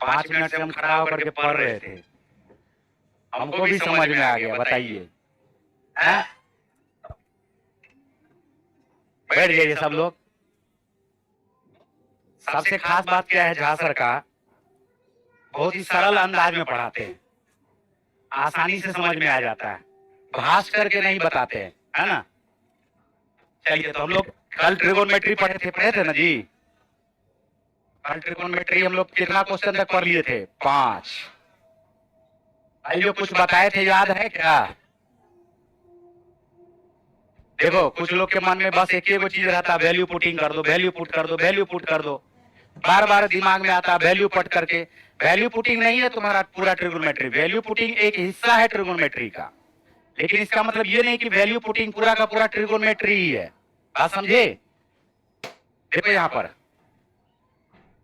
5 minute से हम खड़ा होकर के पढ़ रहे थे, हमको भी समझ में आ गया। बताइए, बैठ जाइए सब लोग। सबसे खास बात क्या है, झा सर का बहुत ही सरल अंदाज में पढ़ाते हैं, आसानी से समझ में आ जाता है, भाष करके नहीं बताते हैं, है ना। चलिए, तो हम लोग कल ट्रिगोनोमेट्री पढ़े थे ना जी। कल ट्रिगोनोमेट्री हम लोग कितना क्वेश्चन तक पढ़ लिए थे? 5। भाई जो कुछ बताए थे याद है क्या? देखो, कुछ लोग के मन में बस एक ही वो चीज रहता, वैल्यू पुटिंग कर दो, वैल्यू पुट कर दो, वैल्यू पुट कर दो। बार बार दिमाग में आता वैल्यू पुट करके। वैल्यू पुटिंग नहीं है तुम्हारा पूरा ट्रिगोनोमेट्री, वैल्यू पुटिंग एक हिस्सा है ट्रिगोनोमेट्री का, लेकिन इसका मतलब ये नहीं कि वैल्यू पुटिंग पूरा का पूरा ट्रिगोनोमेट्री ही है। बात समझे? देखो यहाँ पर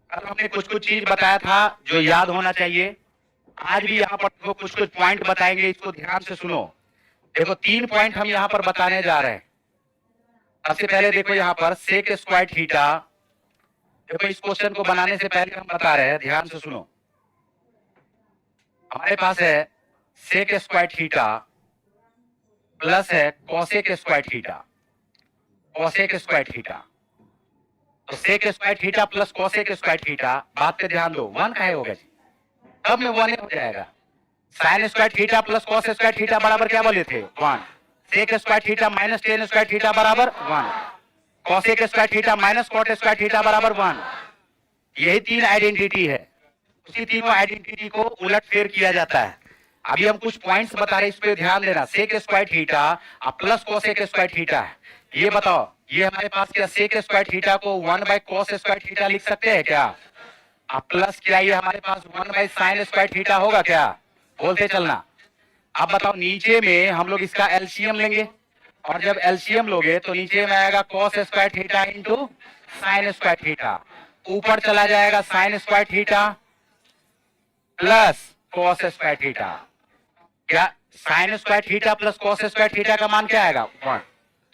कल हमने कुछ कुछ चीज बताया था जो याद होना चाहिए। आज भी यहाँ पर कुछ कुछ पॉइंट बताएंगे, इसको ध्यान से सुनो। देखो 3 पॉइंट हम यहाँ पर बताने जा रहे हैं। सबसे पहले देखो यहाँ पर सेक स्क्वायर थीटा। देखो इस क्वेश्चन को बनाने से पहले हम बता रहे हैं, ध्यान से सुनो। हमारे पास है सेक स्क्वायर थीटा प्लस है cosec square theta, cosec square theta. तो sec square theta plus cosec square theta, बात पे ध्यान दो, 1 काहे होगा जी? तब में 1 हो जाएगा। Sine square theta plus cos square theta बराबर क्या बोले थे? 1। Sec square theta minus tan square theta बराबर 1। Cosec square theta minus cot square theta बराबर 1। यही 3 आइडेंटिटी है। उसी तीनों आइडेंटिटी को उलट फेर किया जाता है। अभी हम कुछ पॉइंट्स बता रहे हैं, इस पे ध्यान देना। सेक स्क्वायर थीटा और प्लस कॉसेक स्क्वायर थीटा है। ये बताओ, ये हमारे पास क्या सेक स्क्वायर थीटा को 1 बाय कॉस स्क्वायर थीटा लिख सकते हैं क्या? अब प्लस क्या ये हमारे पास 1 बाय साइन स्क्वायर थीटा होगा क्या? बोलते चलना। अब बताओ, नीचे में हम लोग इसका एलसीएम लेंगे, और जब एलसीएम लोगे तो नीचे में आएगा cos square theta into sine square theta. ऊपर चला जाएगा sine square theta plus cos square theta. क्या sine square theta plus cos square theta का मान क्या आएगा? 1।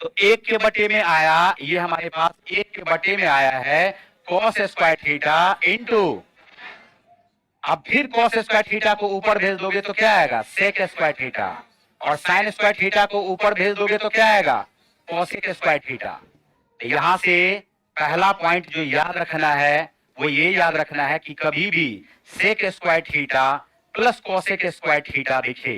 तो 1 के बटे में आया, ये हमारे पास 1 के बटे में आया है कॉस स्क्वायर थीटा इंटू, अब फिर कॉस स्क्वायर थीटा को ऊपर भेज दोगे तो क्या आएगा? Sec square theta. और साइन स्क्वायर थीटा को ऊपर भेज दोगे तो क्या आएगा? Cosec square theta. तो यहां से पहला पॉइंट जो याद रखना है वो ये याद रखना है कि कभी भी sec square theta plus cosec square theta दिखे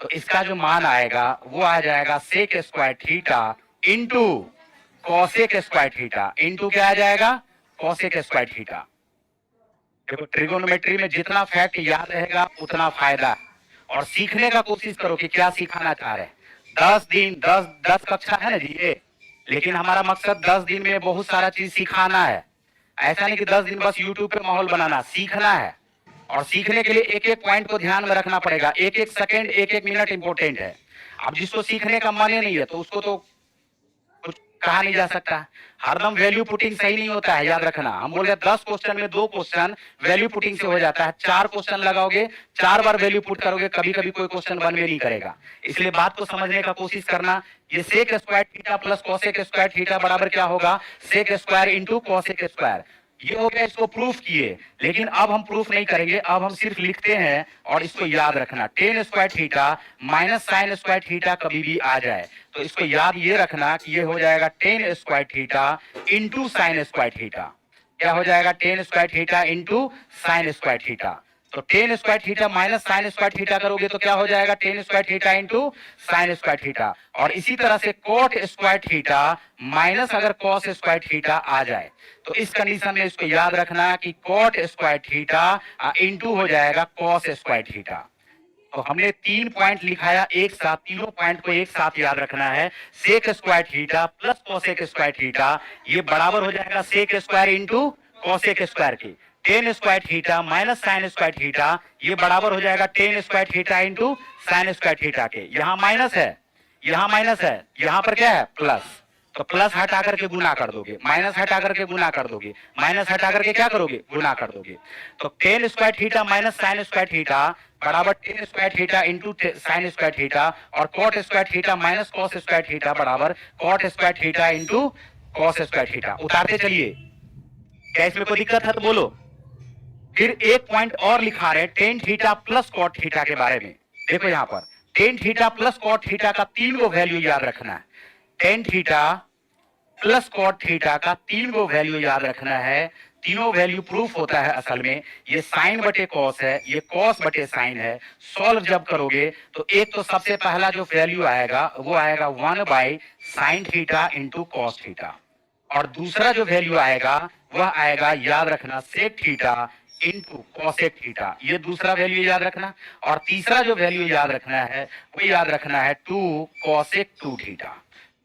तो इसका जो मान आएगा वो आ जाएगा sec square theta into cosec square theta. Into क्या आ जाएगा? Cosec square theta. देखो ट्रिगोनोमेट्री में जितना फैक्ट याद रहेगा उतना फायदा है, और सीखने का कोशिश करो कि क्या सिखाना चाह रहे हैं। 10 दिन 10 कक्षा है ना जी ये, लेकिन हमारा मकसद 10 दिन में बहुत सारा चीज सिखाना है। ऐसा नहीं कि 10 दिन बस यूट्यूब पे माहौल बनाना, सीखना है। और सीखने के लिए एक एक पॉइंट को ध्यान में रखना पड़ेगा, एक एक सेकंड एक एक मिनट इंपॉर्टेंट है। अब जिसको सीखने का मन ही नहीं है तो उसको तो कुछ कहा नहीं जा सकता। हरदम वैल्यू पुटिंग सही नहीं होता है, याद रखना। हम बोल रहे 10 क्वेश्चन में 2 क्वेश्चन वैल्यू पुटिंग से हो जाता है। 4 क्वेश्चन लगाओगे, 4 बार वैल्यू पुट करोगे, कभी कभी कोई क्वेश्चन बन में नहीं करेगा। इसलिए बात को समझने का कोशिश करना। ये sec square theta plus cosec square theta बराबर क्या होगा? Sec square into cosec square. ये हो गया, इसको प्रूफ किए। लेकिन अब हम प्रूफ नहीं करेंगे, अब हम सिर्फ लिखते हैं। और इसको याद रखना, ten square theta minus sine square theta कभी भी आ जाए तो इसको याद ये रखना कि ये हो जाएगा tan square theta into sine square theta. क्या हो जाएगा? Tan square theta into sine square theta. तो tan square theta minus sine square theta करोगे तो क्या हो जाएगा? Tan square theta into sine square theta. और इसी तरह से कोट स्क्वायर थीटा माइनस अगर कॉस स्क्वायर थीटा आ जाए तो इस कंडीशन में इसको याद रखना कि कोट स्क्वायर थीटा इंटू हो जाएगा कॉस स्क्वायर थीटा। तो हमने 3 पॉइंट लिखाया एक साथ, तीनों पॉइंट को एक साथ याद रखना है। Sec square theta plus cosec square theta ये बराबर हो जाएगा sec square into cosec square की। Tan square theta minus sine square theta ये बराबर हो जाएगा tan square theta into sine square theta के। यहाँ माइनस है, यहाँ माइनस है, यहाँ पर क्या है? प्लस। तो प्लस हटा करके गुना कर दोगे, माइनस हटा करके गुना कर दोगे, माइनस हटा करके क्या करोगे? गुना कर दोगे। तो tan square theta minus sine square theta बराबर tan square theta into sine square theta, और cot square theta minus cos square theta बराबर cot square theta into cos square theta. उतारते चलिए। क्या इसमें कोई दिक्कत है तो बोलो। फिर एक पॉइंट और लिखा रहे tan theta plus cot theta के बारे में। देखो यहां पर tan theta plus cot theta का 3 गो वैल्यू याद रखना है। Tan theta plus cot theta का 3 गो वैल्यू याद रखना है। तीनों वैल्यू प्रूफ होता है असल में ये साइन बटे कॉस है, ये कॉस बटे साइन है। सॉल्व जब करोगे तो एक तो सबसे पहला जो वैल्यू आएगा वो आएगा 1 by sine theta into cos theta, और दूसरा जो वैल्यू आएगा वह आएगा, याद रखना, sec theta into cosec theta. ये दूसरा वैल्यू याद रखना। और तीसरा जो वैल्यू याद रखना है वो याद रखना है 2 cosec 2 theta.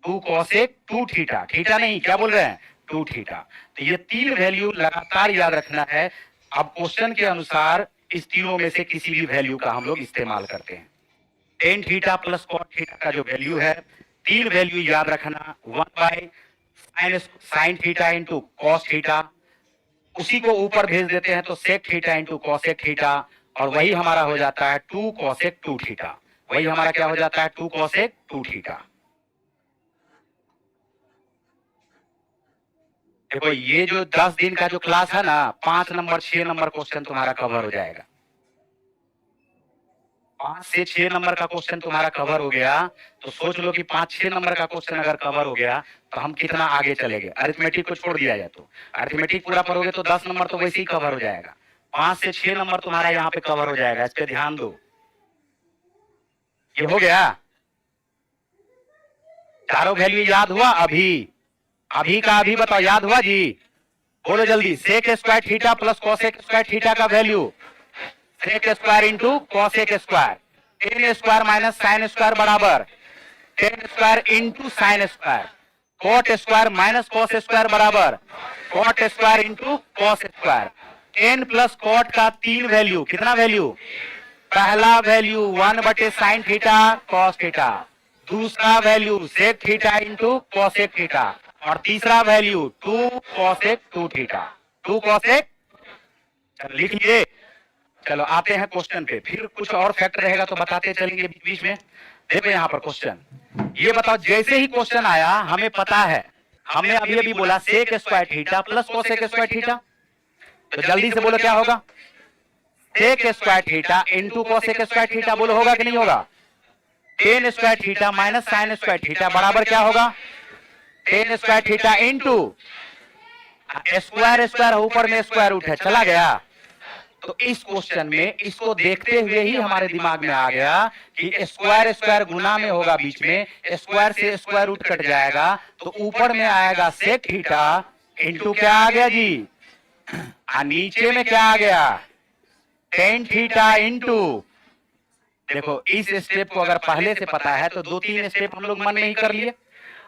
2 cosec 2 theta, theta नहीं, क्या बोल रहे हैं, 2 थीटा। तो ये 3 वैल्यू लगातार याद रखना है। अब क्वेश्चन के अनुसार इस तीनों में से किसी भी वैल्यू का हम लोग इस्तेमाल करते हैं। Tan theta plus cot theta का जो वैल्यू है, 3 वैल्यू याद रखना, 1 by sine theta into cos theta, उसी को ऊपर भेज देते हैं तो sec theta into cosec theta, और वही हमारा हो जाता है 2 कॉसेक 2 थीटा। वही हमारा क्या हो जाता है, 2 कॉसेक 2 थीटा। देखो ये जो 10 दिन का जो क्लास है ना, 5 नंबर 6 नंबर क्वेश्चन तुम्हारा कवर हो जाएगा। 5 से 6 नंबर का क्वेश्चन तुम्हारा कवर हो गया तो सोच लो कि 5-6 नंबर का क्वेश्चन अगर कवर हो गया तो हम कितना आगे चलेंगे। अरिथमेटिक को छोड़ दिया जाए तो अरिथमेटिक पूरा पढ़ोगे तो 10 नंबर तो वैसे ही कवर हो जाएगा। 5 से 6 नंबर तुम्हारा यहाँ पे कवर हो जाएगा, इस पे ध्यान दो। ये हो गया, चारों वैल्यू याद हुआ। अभी अभी का अभी बताओ, याद हुआ जी, बोलो जल्दी। Sec square theta plus cosec square theta का value sec square into cosec square, tan square minus sine square बराबर tan square into sine square, cot square minus cos square बराबर cot square into cos square. Tan plus cot का 3 value, कितना value, पहला value 1 बटे sine theta cos theta, दूसरा value sec theta into cosec theta, और तीसरा value 2 cosec 2 theta. 2 cosec, चलो लिख लिए। चलो आते हैं क्वेश्चन पे, फिर कुछ और फैक्ट रहेगा तो बताते चलेंगे बीच बीच में। देखो यहाँ पर क्वेश्चन, ये बताओ, जैसे ही क्वेश्चन आया हमें पता है, हमने अभी अभी बोला sec square theta plus cosec square theta, तो जल्दी से बोलो क्या होगा, sec square theta into cosec square theta, बोलो होगा कि नहीं होगा। Tan square theta minus sine square theta बराबर क्या होगा, tan square theta into square square ऊपर में स्क्वायर रूट है, चला गया। तो इस क्वेश्चन में इसको देखते हुए ही हमारे दिमाग में आ गया कि स्क्वायर स्क्वायर गुना में होगा, बीच में स्क्वायर से स्क्वायर रूट कट जाएगा, तो ऊपर में आएगा सेक थीटा इंटू क्या आ गया जी, नीचे में क्या आ गया, टेन थीटा इंटू। देखो इस स्टेप को अगर पहले से पता है तो 2-3 स्टेप हम लोग मन में ही कर लिए।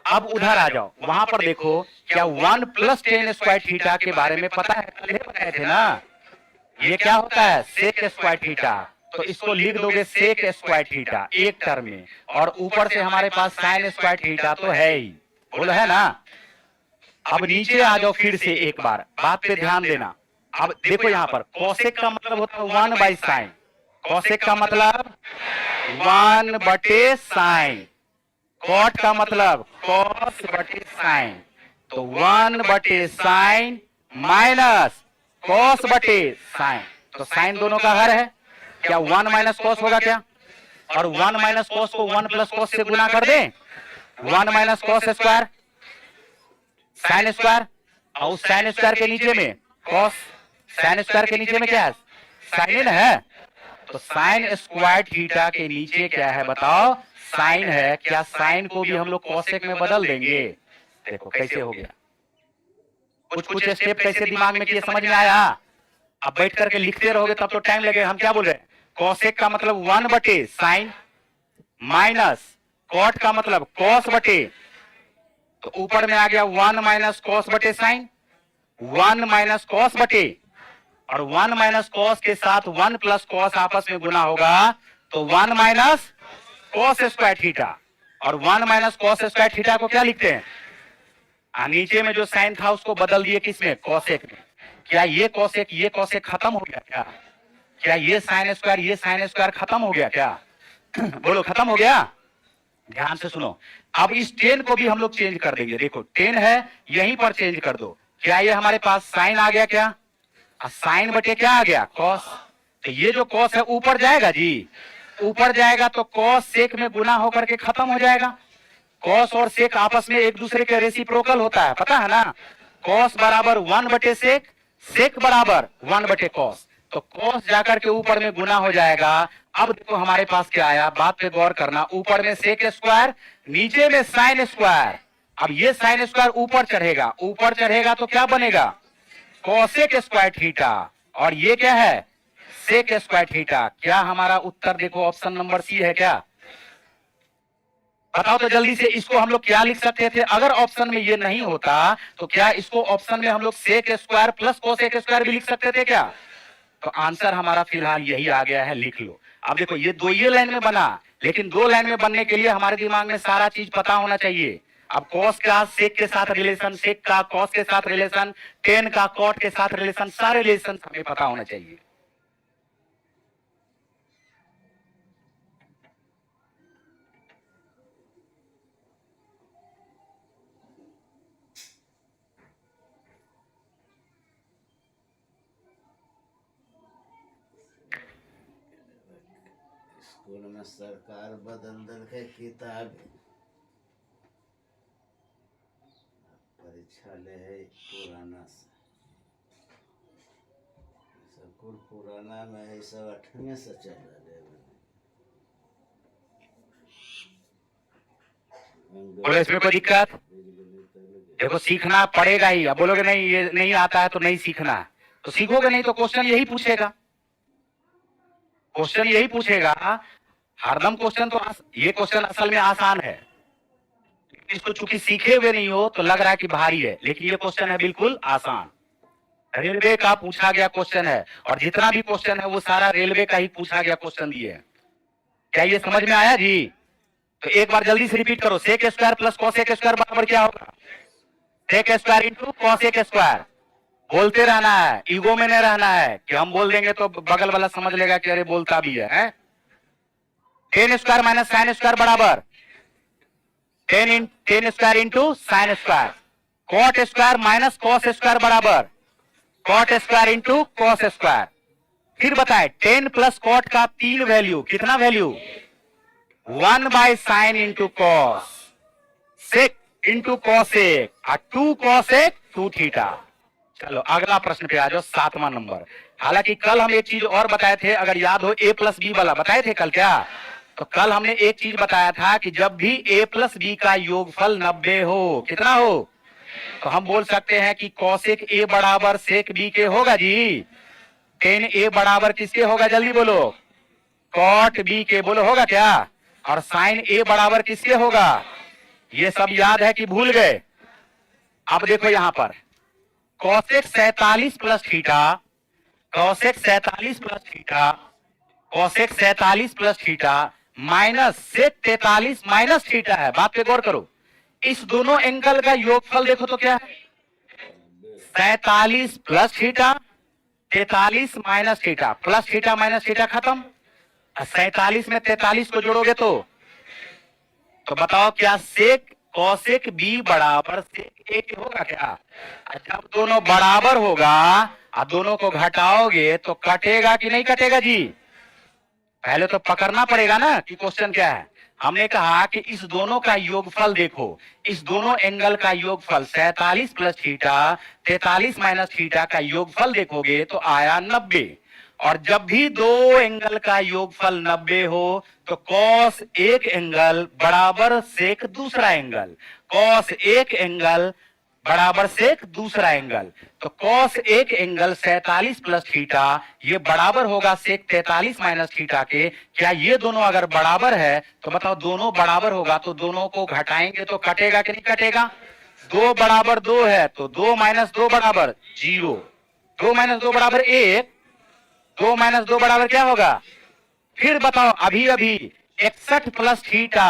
अब उधर आ जाओ, वहां पर देखो क्या 1 प्लस टेन स्क्वायर थीटा के बारे में पता है, पहले बताए थे ना, ये क्या होता है, सेक स्क्वायर थीटा। तो इसको लिख दोगे सेक स्क्वायर थीटा एक टर्म में, और ऊपर से हमारे पास साइन स्क्वायर थीटा तो है ही, बोलो है ना। अब नीचे आ जाओ, फिर से एक बार बात पे ध्यान देना। अब देखो यहाँ पर कोसेक का मतलब होता है 1 बाई साइन, कोसेक का मतलब 1 बटे साइन, कॉट का मतलब कॉस बटे साइन, तो 1 बटे साइन माइनस कॉस बटे साइन, तो साइन दोनों का हर है, क्या 1 माइनस कॉस होगा क्या, और 1 माइनस कॉस को 1 प्लस कॉस से गुना कर दें, 1 minus cos square sine square, और साइन स्क्वायर के नीचे में कॉस, साइन स्क्वायर के नीचे में क्या है, साइन है, तो साइन स्क्वायर थीटा के नीचे क्या है बताओ, साइन है। क्या साइन को भी हम लोग कॉसेक में बदल देंगे, देखो कैसे हो गया। कुछ कुछ स्टेप कैसे दिमाग में किए समझ में आया। अब बैठ करके लिखते रहोगे तब तो टाइम लगेगा। हम क्या बोल रहे हैं, कॉसेक का मतलब 1 बटे साइन माइनस कॉट का मतलब कॉस बटे, तो ऊपर में आ गया 1 माइनस कॉस बटे साइन, 1 माइनस कॉस बटे, और 1 माइनस कॉस के साथ 1 प्लस कॉस आपस में गुना होगा, तो 1 माइनस कॉस स्क्वायर थीटा, और 1 माइनस कॉस स्क्वायर थीटा को क्या लिखते हैं, नीचे में जो साइन था उसको बदल दिए किसमें, कॉसेक में। क्या ये कॉसेक खत्म हो गया क्या, क्या ये साइन स्क्वायर खत्म हो गया क्या बोलो खत्म हो गया। ध्यान से सुनो, अब इस टेन को भी हम लोग चेंज कर देंगे। देखो टेन है, यहीं पर चेंज कर दो। क्या ये हमारे पास साइन आ गया क्या, साइन बटे क्या आ गया, कॉस। तो ये जो कॉस है ऊपर जाएगा जी, ऊपर जाएगा तो कॉस सेक में गुना होकर के खत्म हो जाएगा। कॉस और सेक आपस में एक दूसरे के रेसिप्रोकल होता है, पता है ना। कॉस बराबर 1 बटे सेक, सेक बराबर 1 बटे कॉस। तो कॉस जाकर के ऊपर में गुना हो जाएगा। अब देखो हमारे पास क्या आया, बात पे गौर करना। ऊपर में सेक स्क्वायर, नीचे में साइन स्क्वायर। अब ये साइन स्क्वायर ऊपर चढ़ेगा, ऊपर चढ़ेगा तो क्या बनेगा, कॉसेक स्क्वायर थीटा। और ये क्या है, सेक स्क्वायर थीटा। क्या हमारा उत्तर देखो ऑप्शन नंबर सी है क्या, बताओ तो जल्दी से। इसको हम लोग क्या लिख सकते थे अगर ऑप्शन में ये नहीं होता, तो क्या इसको ऑप्शन में हम लोग sec square plus cosec square भी लिख सकते थे क्या। तो आंसर हमारा फिलहाल यही आ गया है, लिख लो। अब देखो ये दो ये लाइन में बना, लेकिन दो लाइन में बनने के लिए हमारे दिमाग में सारा चीज पता होना चाहिए। अब कॉस का सेक के साथ रिलेशन, सेक का कॉस के साथ रिलेशन, टेन का कॉट के साथ रिलेशन, सारे रिलेशन हमें पता होना चाहिए। स्कूल में सरकार बदल दल के किताब परीक्षा ले है पुराना से, सब कुल पुराना में है, सब 8वें से चल रहा है। बोलो इसमें कोई दिक्कत, देखो सीखना पड़ेगा ही। अब बोलोगे नहीं ये नहीं आता है तो नहीं सीखना है, तो सीखोगे नहीं तो क्वेश्चन यही पूछेगा, क्वेश्चन यही पूछेगा हरदम। क्वेश्चन तो ये क्वेश्चन असल में आसान है, इसको चूंकि सीखे हुए नहीं हो तो लग रहा है कि भारी है, लेकिन ये क्वेश्चन है बिल्कुल आसान। रेलवे का पूछा गया क्वेश्चन है, और जितना भी क्वेश्चन है वो सारा रेलवे का ही पूछा गया क्वेश्चन दिए है। क्या ये समझ में आया जी। तो एक बार जल्दी से रिपीट करो, sec square plus cosec square बराबर क्या होगा, sec square into cosec square. बोलते रहना है, ईगो में नहीं रहना है कि हम बोल देंगे तो बगल वाला समझ लेगा कि अरे बोलता भी है। Tan square minus sine square बराबर tan square into sine square. Cot square minus cos square बराबर cot square into cos square. फिर बताए 10 प्लस कॉट का 3 वैल्यू, कितना value, 1 by sine into cos, sec into cosec, 2 cosec 2 theta. चलो अगला प्रश्न पे आ जाओ, 7वां नंबर। हालांकि कल हम एक चीज और बताए थे, अगर याद हो, a प्लस बी वाला बताए थे कल क्या। तो कल हमने एक चीज बताया था कि जब भी a प्लस बी का योगफल 90 हो, कितना हो, तो हम बोल सकते हैं कि कॉसेक a बराबर सेक b के होगा जी। टेन a बराबर किसके होगा, जल्दी बोलो, कॉट b के, बोलो होगा क्या। और साइन a बराबर किसके होगा, ये सब याद है कि भूल गए। अब देखो यहां पर cosec 47 plus theta, cosec 47 plus theta, cosec 47 plus theta minus sec 43 minus theta है। बात पे गौर करो, इस दोनों एंगल का योगफल देखो तो क्या है, 47 plus theta, 43 minus theta, plus theta minus theta खत्म। 47 में 43 को जोड़ोगे तो बताओ क्या सेक कॉसेक बी बराबर सेक ए के होगा क्या। जब दोनों बराबर होगा और दोनों को घटाओगे तो कटेगा कि नहीं कटेगा जी। पहले तो पकड़ना पड़ेगा ना कि क्वेश्चन क्या है। हमने कहा कि इस दोनों का योगफल देखो, इस दोनों एंगल का योगफल 47 प्लस थीटा 43 माइनस थीटा का योगफल देखोगे तो आया 90। और जब भी दो एंगल का योगफल 90 हो तो कॉस एक एंगल बराबर सेक दूसरा एंगल, कॉस एक एंगल बराबर सेक दूसरा एंगल। तो कॉस एक एंगल 47 प्लस थीटा ये बराबर होगा सेक 43 माइनस थीटा के। क्या ये दोनों अगर बराबर है तो बताओ, दोनों बराबर होगा तो दोनों को घटाएंगे तो कटेगा कि नहीं कटेगा। 2 बराबर 2 है तो 2 माइनस 2 बराबर 0, 2 माइनस 2 बराबर 1, 2 माइनस 2 बराबर क्या होगा। फिर बताओ अभी अभी 61 प्लस थीटा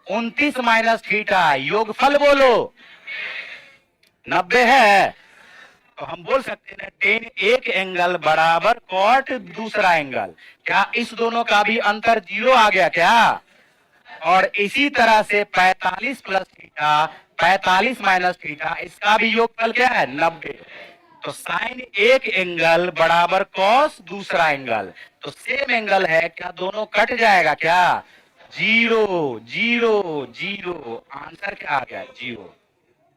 29 माइनस थीटा योगफल बोलो 90 है। तो हम बोल सकते हैं टेन एक एंगल बराबर कॉट दूसरा एंगल। क्या इस दोनों का भी अंतर 0 आ गया क्या। और इसी तरह से 45 प्लस थीटा 45 माइनस थीटा इसका भी योगफल क्या है 90। तो साइन एक एंगल बराबर कॉस दूसरा एंगल, तो सेम एंगल है, क्या दोनों कट जाएगा क्या? जीरो जीरो जीरो, आंसर क्या आ गया? जीरो।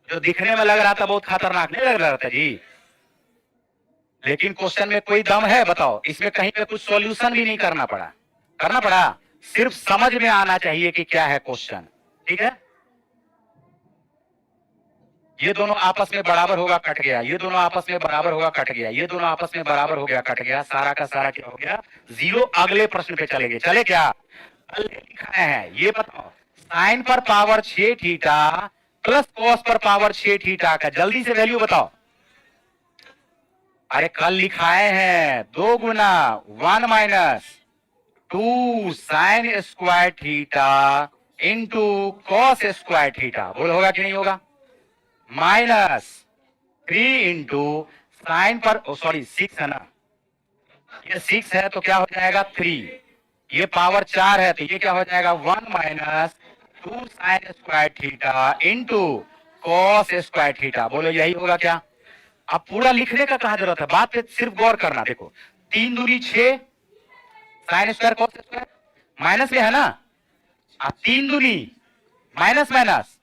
जो दिखने में लग रहा था बहुत खतरनाक नहीं लग रहा था जी, लेकिन क्वेश्चन में कोई दम है बताओ? इसमें कहीं पे कुछ सॉल्यूशन भी नहीं करना पड़ा, करना पड़ा, सिर्फ समझ में आना चाहिए कि क्या है क्वेश्चन। ठीक है, ये दोनों आपस में बराबर होगा कट गया, ये दोनों आपस में बराबर होगा कट गया, ये दोनों आपस में बराबर हो गया कट गया, सारा का सारा क्या हो गया? जीरो। अगले प्रश्न पे चलेंगे, चले क्या? कल लिखा है ये बताओ, साइन पर पावर 6 थीटा प्लस कॉस पर पावर 6 थीटा का जल्दी से वैल्यू बताओ। अरे कल लिखाए हैं 2 गुना 1 minus 2 sign square theta into cos square theta, बोल होगा कि नहीं होगा? माइनस 3 इंटू साइन पर, सॉरी 6 है ना, ये 6 है तो क्या हो जाएगा 3, ये पावर 4 है तो ये क्या हो जाएगा 1 minus 2 sign square theta into cos square theta, बोलो यही होगा क्या? अब पूरा लिखने का कहां जरूरत है, बात पे सिर्फ गौर करना। देखो 3 दूनी 6 sine square cos square, minus में है ना, अब 3 दूनी माइनस माइनस,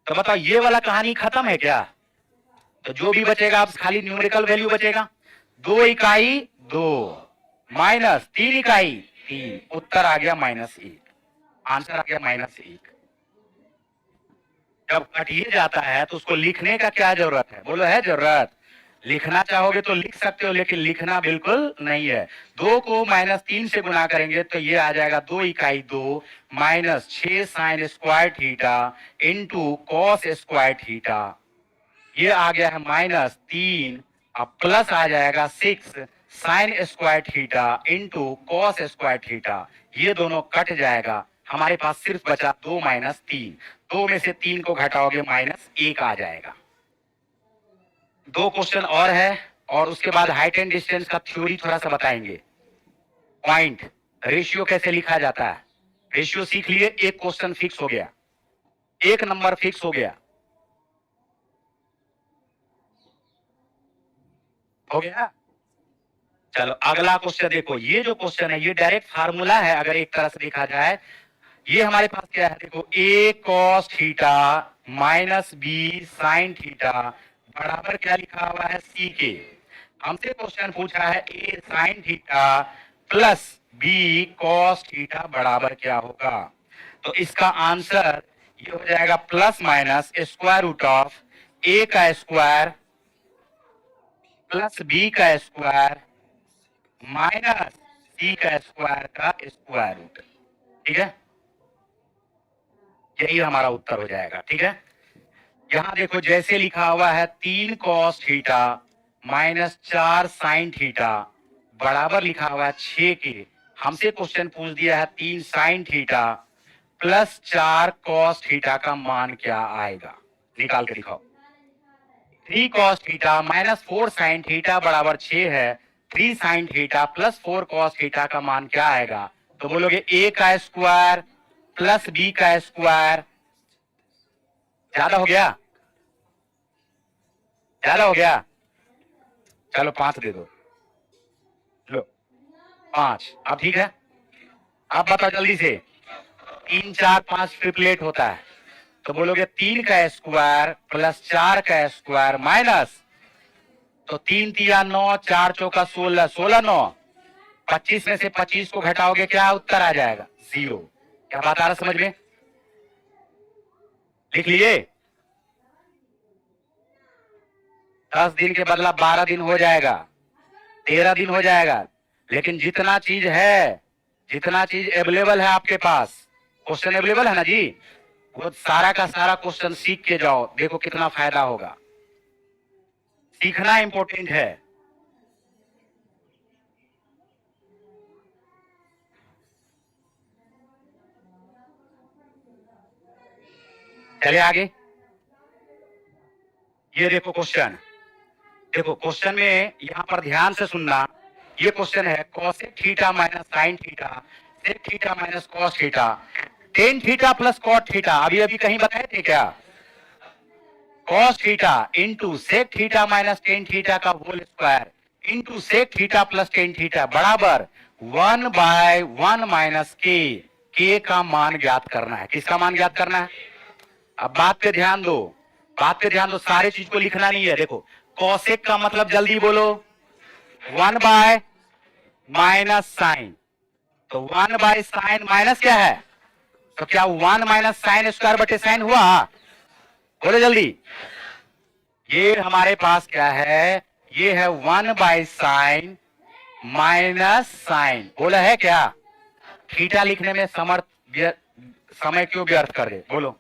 तो बताओ ये वाला कहानी खत्म है क्या? तो जो भी बचेगा अब खाली न्यूमेरिकल वैल्यू बचेगा, 2 इकाई 2 माइनस 3 इकाई 3, उत्तर आ गया -1, आंसर आ गया -1। जब कटिए जाता है तो उसको लिखने का क्या जरूरत है, बोलो है जरूरत? लिखना चाहोगे तो लिख सकते हो, लेकिन लिखना बिल्कुल नहीं है। 2 को -3 से गुना करेंगे तो ये आ जाएगा 2 इकाई 2 minus 6 sign square theta into cos square theta, ये आ गया है -3, अब प्लस आ जाएगा 6 sign square theta into cos square theta, ये दोनों कट जाएगा, हमारे पास सिर्फ बचा 2 माइनस 3, 2 में से 3 को घटाओगे -1 आ जाएगा। 2 क्वेश्चन और है और उसके बाद हाइट एंड डिस्टेंस का थ्योरी थोड़ा सा बताएंगे। पॉइंट रेशियो कैसे लिखा जाता है, रेशियो सीख लिए, एक क्वेश्चन फिक्स हो गया, एक नंबर फिक्स हो गया, हो गया। चलो अगला क्वेश्चन देखो, ये जो क्वेश्चन है ये डायरेक्ट फार्मूला है, अगर एक तरह से देखा जाए, ये हमारे पास क्या है, देखो a cos theta minus B sine theta बराबर क्या लिखा हुआ है c के। हमसे क्वेश्चन पूछा है a sine theta plus b cos theta बराबर क्या होगा, तो इसका आंसर ये हो जाएगा plus minus square root of a का स्क्वायर प्लस b का स्क्वायर माइनस c का स्क्वायर का स्क्वायर रूट। ठीक है, यही हमारा उत्तर हो जाएगा। ठीक है, यहां देखो जैसे लिखा हुआ है 3 cos theta minus 4 sign theta बराबर लिखा हुआ है 6 के, हमसे क्वेश्चन पूछ दिया है 3 sign theta plus 4 cos theta का मान क्या आएगा, निकाल के दिखाओ। 3 cos theta minus 4 sign theta बराबर 6 है, 3 sign theta plus 4 cos theta का मान क्या आएगा, तो बोलोगे a का स्क्वायर प्लस b का स्क्वायर, ज्यादा हो गया, ज्यादा हो गया, चलो 5 दे दो, लो 5। अब ठीक है, अब बताओ जल्दी से, 3 4 5 ट्रिपलेट होता है, तो बोलोगे 3 का स्क्वायर प्लस 4 का स्क्वायर माइनस, तो 3 तिया 9, 4 चौका 16, 16 9, 25 में से 25 को घटाओगे क्या उत्तर आ जाएगा 0। क्या बात आ रहा समझ में, लिख लिए। 10 दिन के बदला 12 दिन हो जाएगा, 13 दिन हो जाएगा, लेकिन जितना चीज है, जितना चीज अवेलेबल है आपके पास, क्वेश्चन अवेलेबल है ना जी, वो सारा का सारा क्वेश्चन सीख के जाओ, देखो कितना फायदा होगा। सीखना इंपॉर्टेंट है। चलिए आगे, ये देखो क्वेश्चन, देखो क्वेश्चन में यहां पर ध्यान से सुनना, ये क्वेश्चन है cosec theta minus sine theta sec theta minus cos theta tan theta plus cot theta, अभी अभी कहीं बताए थे क्या? cos theta into sec theta minus tan theta का whole square into sec theta plus tan theta बराबर 1/1 minus के का मान ज्ञात करना है। किसका मान ज्ञात करना है? अब बात पे ध्यान दो, बात पे ध्यान दो, सारे चीज को लिखना नहीं है। देखो कॉसेक का मतलब जल्दी बोलो 1 माइनस साइन, तो 1 साइन माइनस क्या है? तो क्या 1 माइनस साइन स्क्वायर बटे साइन हुआ? बोलो जल्दी। ये हमारे पास क्या है? ये है 1 साइन माइनस साइन। बोला है क्या? थीटा लिखने में समय क्यों व्यर्थ करे? बोलो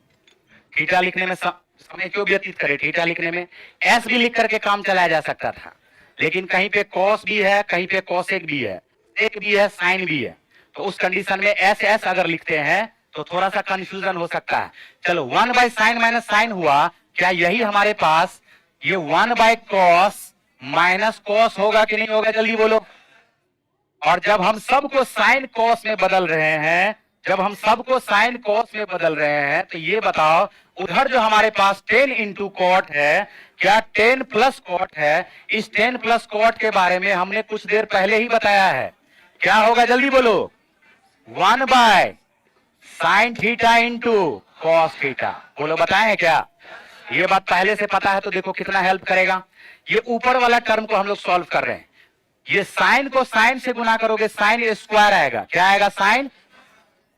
थीटा लिखने में समय क्यों व्यतीत करे? थीटा लिखने में एस भी लिख करके काम चलाया जा सकता था, लेकिन कहीं पे कॉस भी है, कहीं पे कॉसेक भी है, सेक भी है, साइन भी है, तो उस कंडीशन में एस एस अगर लिखते हैं तो थोड़ा सा कंफ्यूजन हो सकता है। चलो 1 साइन माइनस साइन हुआ, क्या यही हमारे पास ये 1 कॉस माइनस कॉस होगा कि नहीं होगा? जल्दी बोलो। और जब हम सबको साइन कॉस में बदल रहे हैं, जब हम सबको साइन कॉस में बदल रहे हैं, तो ये बताओ उधर जो हमारे पास 10 इंटू कॉट है, क्या 10 प्लस कॉट है? इस 10 प्लस कॉट के बारे में हमने कुछ देर पहले ही बताया है। क्या होगा? जल्दी बोलो। 1 sign theta into cos theta. बोलो बताए हैं क्या? ये बात पहले से पता है तो देखो कितना हेल्प करेगा। ये ऊपर वाला टर्म को हम लोग सॉल्व कर रहे हैं। ये साइन को साइन से गुना करोगे, साइन स्क्वायर आएगा। क्या आएगा? साइन।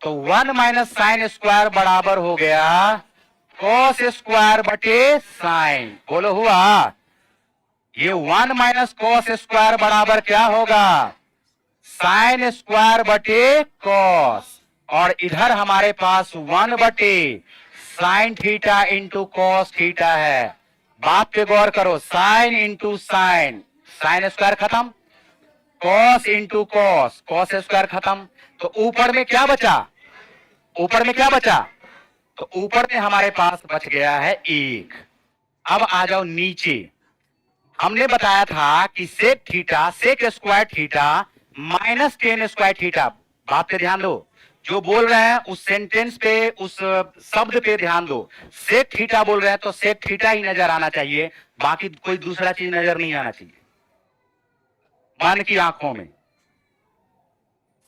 तो 1 माइनस साइन स्क्वायर बराबर हो गया कॉस स्क्वायर बटे साइन। बोलो हुआ? ये 1 माइनस कॉस स्क्वायर बराबर क्या होगा? साइन स्क्वायर बटे कॉस। और इधर हमारे पास 1 बटे sine theta into cos theta है। बात पे गौर करो, sine into sine, sine square खत्म, cos into cos, cos square खत्म। तो ऊपर में क्या बचा? ऊपर में क्या बचा? तो ऊपर में हमारे पास बच गया है 1। अब आ जाओ नीचे। हमने बताया था कि sec theta, sec square theta minus tan square theta. बात पे ध्यान दो, जो बोल रहे हैं उस सेंटेंस पे, उस शब्द पे ध्यान दो। सेक थीटा बोल रहे हैं तो सेक थीटा ही नजर आना चाहिए, बाकी कोई दूसरा चीज नजर नहीं आना चाहिए मन की आंखों में।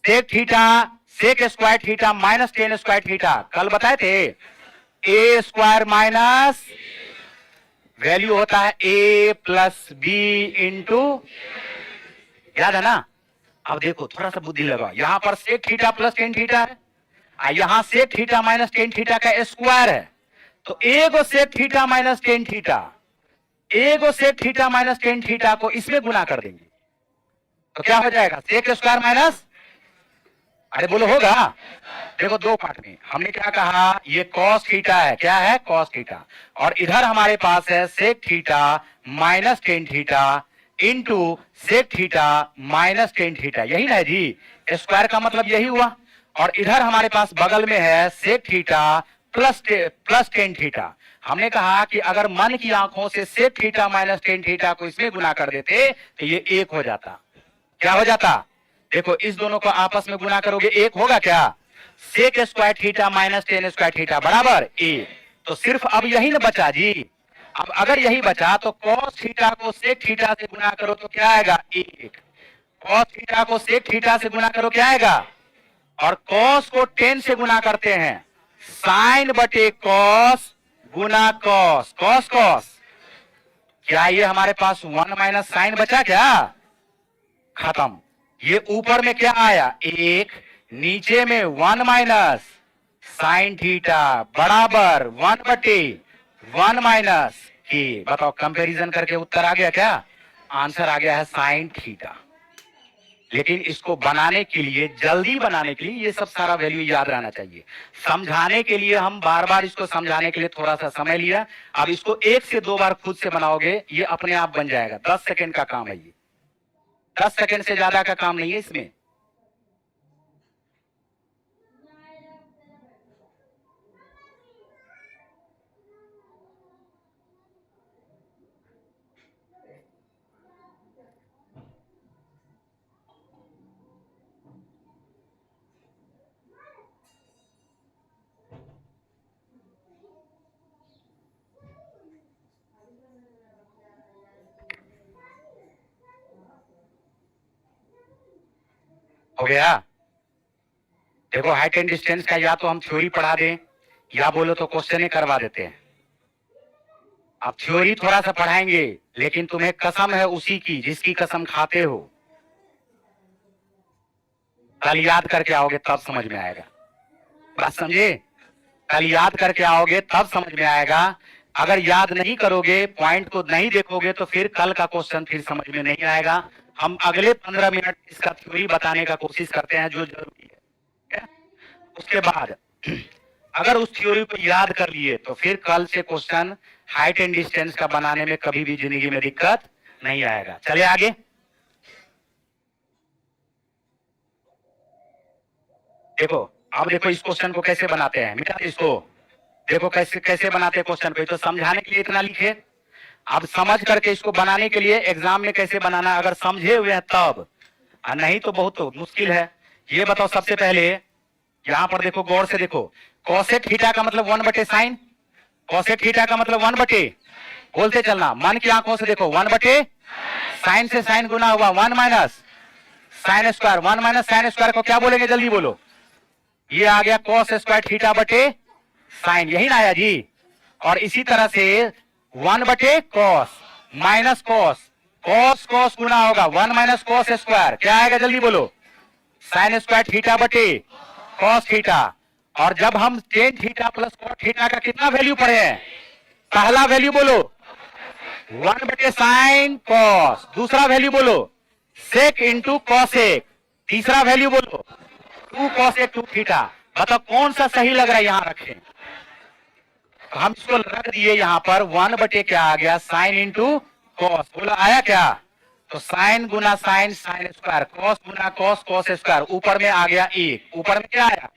Sec theta, sec square theta minus tan square theta कल बताए थे। ए स्क्वायर माइनस वैल्यू होता है ए प्लस बी इंटू, याद है ना? अब देखो थोड़ा सा बुद्धि लगाओ, यहां पर sec theta plus tan theta है, यहां sec theta minus tan theta का स्क्वायर है। तो एगो sec theta minus tan theta, एगो sec theta minus tan theta को इसमें गुना कर देंगे तो क्या हो जाएगा? सेक स्क्वायर माइनस, अरे बोलो होगा? देखो दो पार्ट में हमने क्या कहा, ये कॉस थीटा है। क्या है? Cos theta. और इधर हमारे पास है sec theta minus tan theta into sec theta minus tan theta. यही ना है जी? स्क्वायर का मतलब यही हुआ। और इधर हमारे पास बगल में है sec theta plus tan theta. हमने कहा कि अगर मन की आंखों से sec theta minus tan theta को इसमें गुना कर देते तो ये 1 हो जाता। क्या हो जाता? देखो इस दोनों को आपस में गुना करोगे 1 होगा। क्या? Sec square theta minus tan square theta बराबर 1। तो सिर्फ अब यही ना बचा जी। अब अगर यही बचा तो कॉस थीटा को सेक थीटा से गुना करो तो क्या आएगा? 1। कॉस थीटा को सेक थीटा से गुना करो क्या आएगा? और कॉस को 10 से गुना करते हैं, साइन बटे कॉस गुना कॉस, कॉस कॉस। क्या ये हमारे पास 1 माइनस साइन बचा? क्या? खत्म। ये ऊपर में क्या आया? 1, नीचे में 1 माइनस साइन थीटा बराबर 1 बटे 1 माइनस के। बताओ कंपैरिजन करके उत्तर आ गया क्या? आंसर आ गया है साइन थीटा। लेकिन इसको बनाने के लिए, जल्दी बनाने के लिए ये सब सारा वैल्यू याद रहना चाहिए। समझाने के लिए हम बार बार इसको समझाने के लिए थोड़ा सा समय लिया। अब इसको 1 से 2 बार खुद से बनाओगे, ये अपने आप बन जाएगा। 10 सेकंड का काम है ये, 10 सेकंड से ज्यादा का काम नहीं है इसमें। हो गया। देखो हाइट एंड डिस्टेंस का या तो हम थ्योरी पढ़ा दें या बोलो तो क्वेश्चन ही करवा देते हैं। अब थ्योरी थोड़ा सा पढ़ाएंगे, लेकिन तुम्हें कसम है उसी की जिसकी कसम खाते हो। कल याद करके आओगे तब समझ में आएगा। बात समझे? कल याद करके आओगे तब समझ में आएगा। अगर याद नहीं करोगे, पॉइंट को नहीं देखोगे, तो फिर कल का क्वेश्चन फिर समझ में नहीं आएगा। हम अगले 15 मिनट इसका थ्योरी बताने का कोशिश करते हैं, जो जरूरी है। उसके बाद अगर उस थ्योरी को याद कर लिए तो फिर कल से क्वेश्चन हाइट एंड डिस्टेंस का बनाने में कभी भी जिंदगी में दिक्कत नहीं आएगा। चलिए आगे। देखो अब देखो इस क्वेश्चन को कैसे बनाते हैं, मिटा इसको। देखो कैसे कैसे बनाते हैं क्वेश्चन को, तो समझाने के लिए इतना लिखे। अब समझ करके इसको बनाने के लिए एग्जाम में कैसे बनाना, अगर समझे हुए हैं तब, और नहीं तो बहुत मुश्किल है। ये बताओ सबसे पहले, यहां पर देखो गौर से देखो, कोसेक थीटा का मतलब 1/sin, कोसेक थीटा का मतलब 1/, बोलते चलना मन की आंखों से देखो, 1/sin से साइन गुना हुआ 1 minus sine square, 1 minus sine square को क्या बोलेंगे जल्दी बोलो। ये आ गया कॉस स्क्वायर थीटा बटे साइन, यही ना आया जी। और इसी तरह से 1/cos minus cos, cos cos गुना होगा 1 माइनस कॉस स्क्वायर, क्या आएगा जल्दी बोलो, साइन स्क्वायर थीटा बटे कॉस थीटा। और जब हम tan theta plus cot theta का कितना वैल्यू पढ़े हैं, पहला वैल्यू बोलो 1/sin कॉस, दूसरा वैल्यू बोलो सेक इंटू कॉसेक, तीसरा वैल्यू बोलो 2 कॉसेक 2 थीटा। बताओ कौन सा सही लग रहा है, यहां रखें। हम इसको रख दिए यहां पर 1/, क्या आ गया साइन इंटू कॉस, बोला आया क्या, तो साइन गुना साइन साइन स्क्वायर, कॉस गुना कॉस कॉस स्क्वायर, ऊपर में आ गया 1, ऊपर में क्या आया।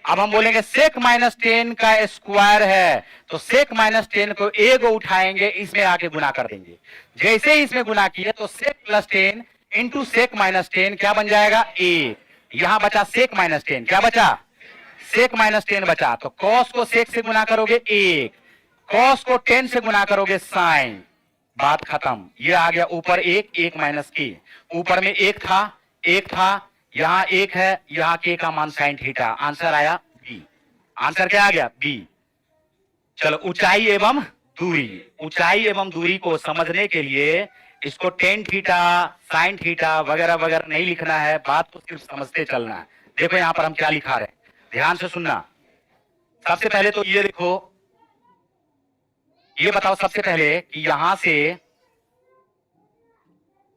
अब हम बोलेंगे सेक माइनस 10 का स्क्वायर है, तो सेक माइनस 10 को एक उठाएंगे, इसमें आके गुना कर देंगे। जैसे ही इसमें गुना किए तो sec plus 10 into sec minus 10 क्या बन जाएगा 1। यहां बचा सेक माइनस 10, क्या बचा सेक माइनस 10 बचा, तो कॉस को सेक से गुना करोगे 1, कॉस को 10 से गुना करोगे साइन, बात खत्म। ये आ गया ऊपर 1, 1 माइनस के, ऊपर में 1 था, यहां 1 है, यहां के का मान साइन थीटा, आंसर आया बी। आंसर क्या आ गया बी। चलो ऊंचाई एवं दूरी, ऊंचाई एवं दूरी को समझने के लिए इसको टेन थीटा साइन थीटा वगैरह वगैरह नहीं लिखना है, बात को सिर्फ समझते चलना है। देखो यहां पर हम क्या लिखा रहे, ध्यान से सुनना। सबसे पहले तो ये देखो, ये बताओ सबसे पहले कि यहां से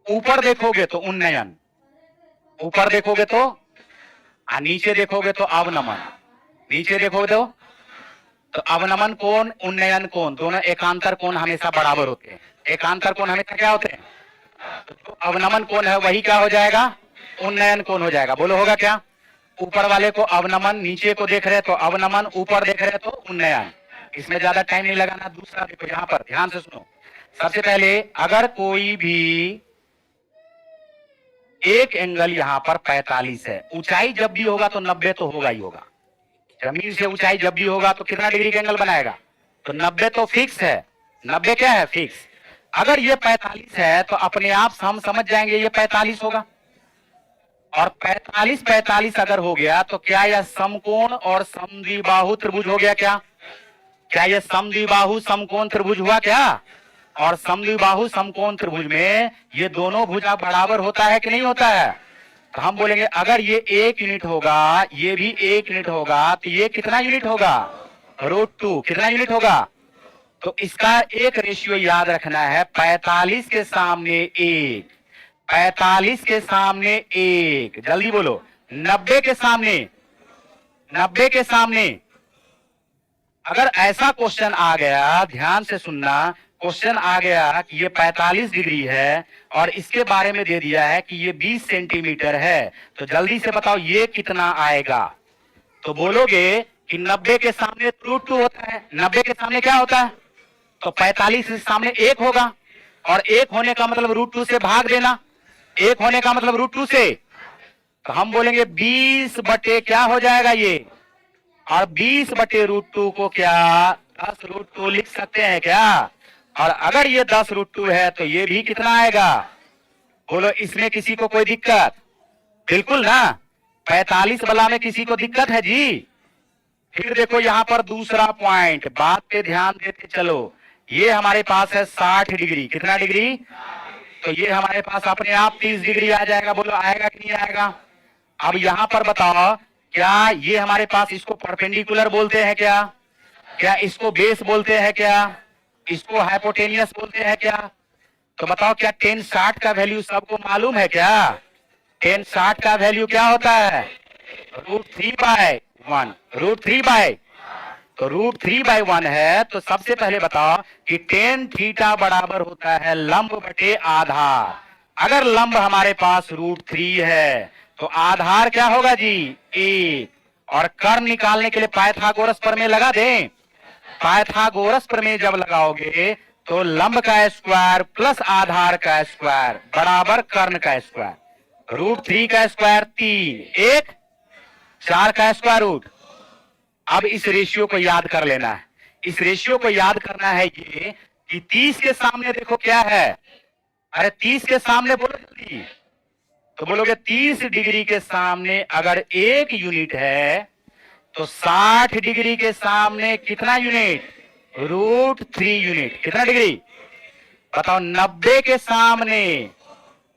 ऊपर देखोगे तो उन्नयन, ऊपर देखोगे तो, नीचे देखोगे तो अवनमन, नीचे देखोगे तो अवनमन कोण उन्नयन कोण दोनों एकांतर कोण हमेशा बराबर होते हैं। एकांतर कोण हमेशा क्या होते हैं, तो अवनमन कोण है वही क्या हो जाएगा उन्नयन कोण हो जाएगा। बोलो होगा क्या, ऊपर वाले को अवनमन, नीचे को देख रहे तो अवनमन, ऊपर देख रहे तो उन्नयन। इसमें ज्यादा टाइम नहीं लगाना। दूसरा देखो यहां पर ध्यान से सुनो, सबसे पहले अगर कोई भी एक एंगल यहां पर 45 है, ऊंचाई जब भी होगा तो 90 तो होगा ही होगा। जमीन से ऊंचाई जब भी होगा तो कितना डिग्री का एंगल बनाएगा, तो 90 तो फिक्स है, 90 क्या है फिक्स। अगर ये 45 है तो अपने आप हम समझ जाएंगे ये 45 होगा। और 45 अगर हो गया तो क्या यह समकोण और समद्विबाहु त्रिभुज हो गया क्या, क्या यह समद्विबाहु समकोण त्रिभुज हुआ क्या। और समद्विबाहु समकोण त्रिभुज में ये दोनों भुजा बराबर होता है कि नहीं होता है, तो हम बोलेंगे अगर ये 1 यूनिट होगा, ये भी 1 यूनिट होगा, तो ये कितना यूनिट होगा √2, कितना यूनिट होगा। तो इसका एक रेशियो याद रखना है, 45 के सामने 1, 45 के सामने 1, जल्दी बोलो 90 के सामने, 90 के सामने। अगर ऐसा क्वेश्चन आ गया, ध्यान से सुनना, क्वेश्चन आ गया कि ये 45 डिग्री है और इसके बारे में दे दिया है कि ये 20 सेंटीमीटर है, तो जल्दी से बताओ ये कितना आएगा। तो बोलोगे कि 90 के सामने √2 होता है, 90 के सामने क्या होता है, तो 45 के सामने 1 होगा, और 1 होने का मतलब √2 से भाग देना, 1 होने का मतलब √2 से, तो हम बोलेंगे 20 बटे क्या हो जाएगा ये, और 20 बटे √2 को क्या 10√2 लिख सकते हैं क्या। और अगर ये 10√2 है तो ये भी कितना आएगा, बोलो इसमें किसी को कोई दिक्कत, बिल्कुल ना, 45 वाला में किसी को दिक्कत है जी? फिर देखो यहाँ पर दूसरा पॉइंट, बात पे ध्यान देते चलो। ये हमारे पास है 60 डिग्री, कितना डिग्री? तो ये हमारे पास अपने आप 30 डिग्री आ जाएगा। बोलो आएगा कि नहीं आएगा? अब यहाँ पर बताओ, क्या ये हमारे पास इसको परपेंडिकुलर बोलते हैं क्या? क्या इसको बेस बोलते हैं क्या? इसको हाइपोटेनियस बोलते हैं क्या? तो बताओ, क्या tan 60 का वैल्यू सबको मालूम है क्या? tan 60 का वैल्यू क्या होता है? √3/1, √3/, तो √3/1 है। तो सबसे पहले बताओ कि tan थीटा बराबर होता है लंब बटे आधार। अगर लंब हमारे पास √3 है तो आधार क्या होगा जी? 1। और कर्ण निकालने के लिए पाइथागोरस प्रमेय लगा दें। पाइथागोरस प्रमेय जब लगाओगे तो लंब का स्क्वायर प्लस आधार का स्क्वायर बराबर कर्ण का स्क्वायर। √3 का स्क्वायर 3, 1, 4 का स्क्वायर रूट। अब इस रेशियो को याद कर लेना है। इस रेशियो को याद करना है ये कि 30 के सामने देखो क्या है। अरे 30 के सामने बोलो जल्दी। तो बोलोगे 30 डिग्री के सामने अगर 1 यूनिट है तो 60 डिग्री के सामने कितना यूनिट? √3 यूनिट। कितना डिग्री बताओ? 90 के सामने,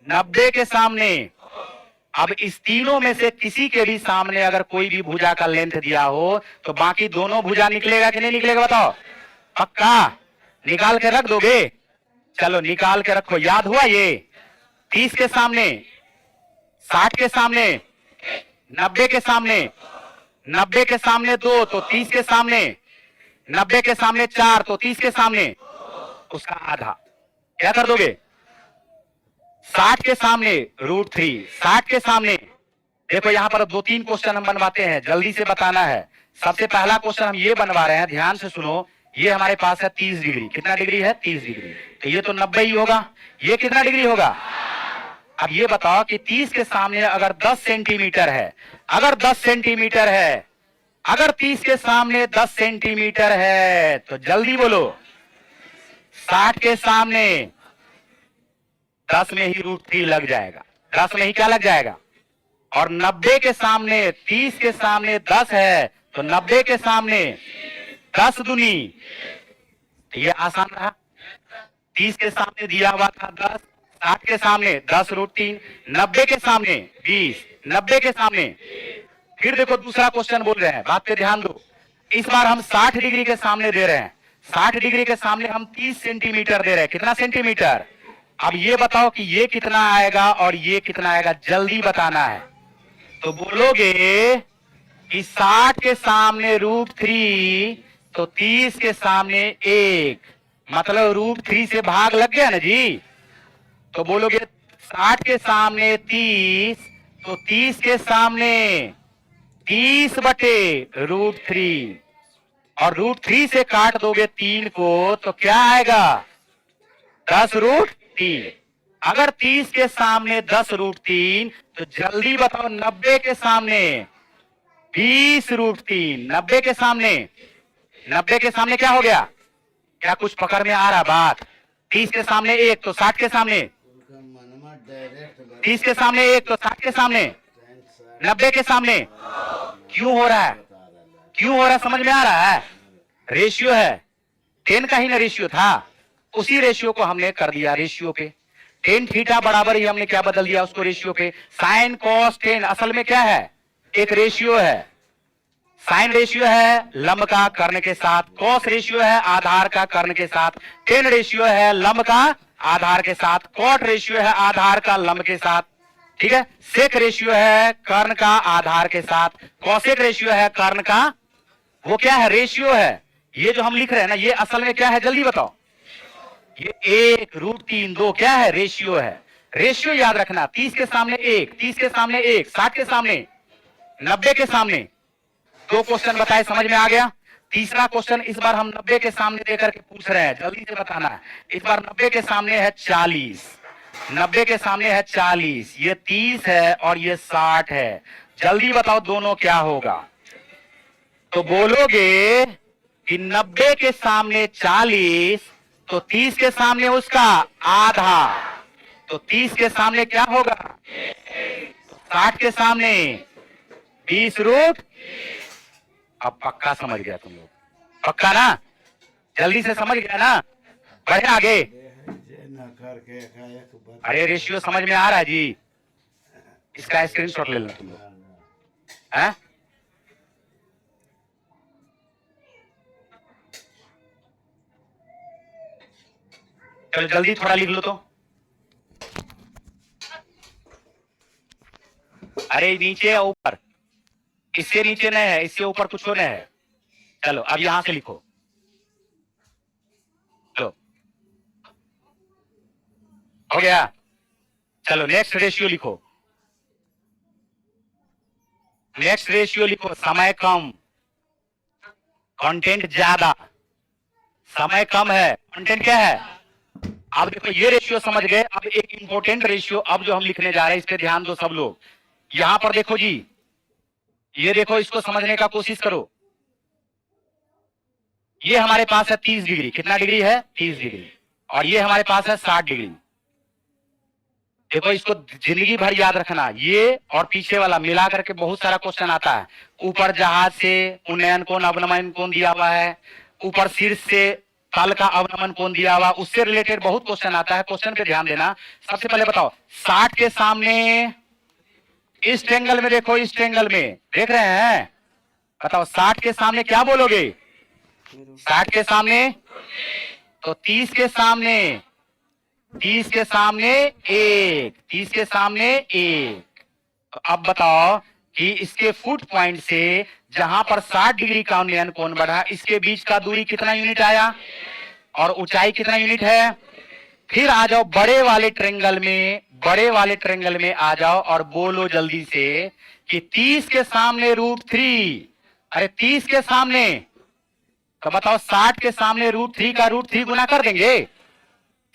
90 के सामने। अब इस तीनों में से किसी के भी सामने अगर कोई भी भुजा का लेंथ दिया हो तो बाकी दोनों भुजा निकलेगा कि नहीं निकलेगा? बताओ, पक्का निकाल के रख दोगे? चलो निकाल के रखो। याद हुआ ये? 30 के सामने, 60 के सामने, 90 के सामने, 90 के सामने 2 तो 30 के सामने, 90 के सामने 4 तो 30 के सामने उसका आधा। क्या कर दोगे? 60 के सामने √3, 60 के सामने। देखो यहां पर 2-3 क्वेश्चन हम बनवाते हैं, जल्दी से बताना है। सबसे पहला क्वेश्चन हम ये बनवा रहे हैं, ध्यान से सुनो। ये हमारे पास है 30 डिग्री। कितना डिग्री है? 30 डिग्री। तो ये तो 90 ही होगा। ये कितना डिग्री होगा? अब ये बताओ कि 30 के सामने अगर 10 सेंटीमीटर है, अगर 10 सेंटीमीटर है, अगर 30 के सामने 10 सेंटीमीटर है तो जल्दी बोलो। 60 के सामने 10 में ही √3 लग जाएगा। 10 में ही क्या लग जाएगा? और 90 के सामने, 30 के सामने 10 है तो 90 के सामने 10 दूनी। तो ये आसान रहा। 30 के सामने दिया हुआ था 10, 60 के सामने 10 √3, 90 के सामने 20, 90 के सामने। फिर देखो दूसरा क्वेश्चन बोल रहे हैं, बात पे ध्यान दो। इस बार हम 60 डिग्री के सामने दे रहे हैं। 60 डिग्री के सामने हम 30 सेंटीमीटर दे रहे हैं। कितना सेंटीमीटर? अब ये बताओ कि ये कितना आएगा और ये कितना आएगा, जल्दी बताना है। तो बोलोगे कि 60 के सामने √3 तो 30 के सामने 1, मतलब √3 से भाग लग गया ना जी। तो बोलोगे 60 के सामने 30 तो 30 के सामने 30 बटे √3, और √3 से काट दोगे 3 को तो क्या आएगा? 10 √3। अगर 30 के सामने 10 √3 तो जल्दी बताओ 90 के सामने 20 √3। 90 के सामने, 90 के सामने क्या हो गया? क्या कुछ पकड़ में आ रहा बात? 30 के सामने 1 तो 60 के सामने, उनका मनवा डायरेक्ट 30 के सामने 1 तो 60 के सामने, 90 के सामने। क्यों हो रहा है? क्यों हो रहा है? समझ में आ रहा है? रेशियो है, 10 का ही ना रेशियो था, उसी रेशियो को हमने कर दिया रेशियो पे। tan थीटा बराबर ही हमने क्या बदल दिया उसको रेशियो पे। साइन कॉस tan असल में क्या है? एक रेशियो है। साइन रेशियो है लंब का कर्ण के साथ, कॉस रेशियो है आधार का कर्ण के साथ, tan रेशियो है लंब का आधार के साथ, कॉट रेशियो है आधार का लंब के साथ। ठीक है, सेक रेशियो है कर्ण का आधार के साथ, कॉसेक रेशियो है कर्ण का, वो क्या है? रेशियो है। ये जो हम लिख रहे हैं ना, ये असल में क्या है? जल्दी बताओ। ये 1 √3 2 क्या है? रेशियो है। रेशियो याद रखना, 30 के सामने 1, 30 के सामने 1, 60 के सामने, 90 के सामने। 2 क्वेश्चन बताए, समझ में आ गया? तीसरा क्वेश्चन इस बार हम 90 के सामने देकर के पूछ रहे हैं, जल्दी से बताना है। इस बार 90 के सामने है 40, 90 के सामने है 40, ये 30 है और ये 60 है। जल्दी बताओ दोनों क्या होगा? तो बोलोगे कि 90 के सामने 40 तो 30 के सामने उसका आधा, तो 30 के सामने क्या होगा? 60 के सामने 20√। अब पक्का समझ गया तुम लोग, पक्का ना? जल्दी से समझ गया ना? बढ़े आगे। अरे रेशियो समझ में आ रहा है जी, इसका स्क्रीनशॉट ले लो तुम लोग। हैं? चलो जल्दी थोड़ा लिख लो तो। अरे नीचे या ऊपर? इससे नीचे नहीं है, इससे ऊपर कुछ नहीं है। चलो अब यहां से लिखो। चलो हो गया। चलो नेक्स्ट रेशियो लिखो। नेक्स्ट रेशियो लिखो। समय कम, कंटेंट ज्यादा। समय कम है, कंटेंट क्या है? अब देखो ये रेशियो समझ गए। अब एक इंपॉर्टेंट रेशियो अब जो हम लिखने जा रहे हैं, इस पे ध्यान दो सब लोग। यहां पर देखो जी, ये देखो, इसको समझने का कोशिश करो। ये हमारे पास है 30 डिग्री। कितना डिग्री है? 30 डिग्री। और ये हमारे पास है 60 डिग्री। देखो इसको जिंदगी भर याद रखना, ये और पीछे वाला मिला करके बहुत सारा क्वेश्चन आता है। ऊपर जहाज से उन्नयन कोण अवनमन कोण दिया हुआ है, ऊपर शीर्ष से तल का अवनमन कोण दिया हुआ, उससे रिलेटेड बहुत क्वेश्चन आता है। क्वेश्चन पे ध्यान देना। सबसे पहले बताओ 60 के सामने इस ट्रायंगल में देखो, इस ट्रायंगल में देख रहे हैं? बताओ 60 के सामने क्या बोलोगे? 60 के सामने तो 30 के सामने, 30 के सामने 1, 30 के सामने 1। तो अब बताओ कि इसके फुट पॉइंट से जहां पर 60 डिग्री का उन्नयन कोण बढ़ा, इसके बीच का दूरी कितना यूनिट आया और ऊंचाई कितना यूनिट है? फिर आ जाओ बड़े वाले ट्रायंगल में, बड़े वाले ट्रायंगल में आ जाओ और बोलो जल्दी से कि 30 के सामने √3। अरे 30 के सामने, तो बताओ 60 के सामने √3 का √3 गुना कर देंगे।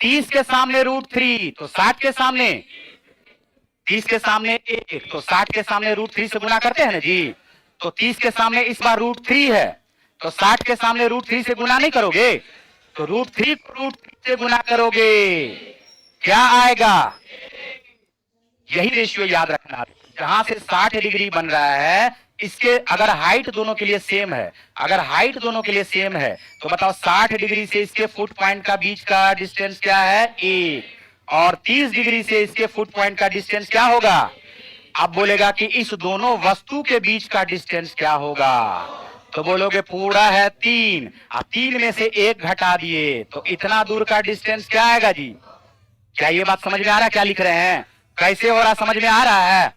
30 के सामने √3 तो 60 के सामने, 30 के सामने 1 तो 60 के सामने √3 से गुना करते हैं ना जी। तो 30 के सामने इस बार √3 है, तो 60 के सामने √3 से गुना नहीं करोगे, तो √3 को √3 से गुना करोगे, क्या आएगा? यही रेशियो याद रखना। जहां से 60 डिग्री बन रहा है, इसके अगर हाइट दोनों के लिए सेम है, अगर हाइट दोनों के लिए सेम है, तो बताओ 60 डिग्री से इसके फुट पॉइंट का बीच का डिस्टेंस क्या है? 1। और 30 डिग्री से इसके फुट पॉइंट का डिस्टेंस क्या होगा? अब बोलेगा कि इस दोनों वस्तु के बीच का डिस्टेंस क्या होगा? तो बोलोगे पूरा है 3। अब 3 में से 1 घटा दिए तो इतना दूर का डिस्टेंस क्या आएगा जी? क्या ये बात समझ में आ रहा है? क्या लिख रहे हैं? कैसे हो रहा समझ में आ रहा है?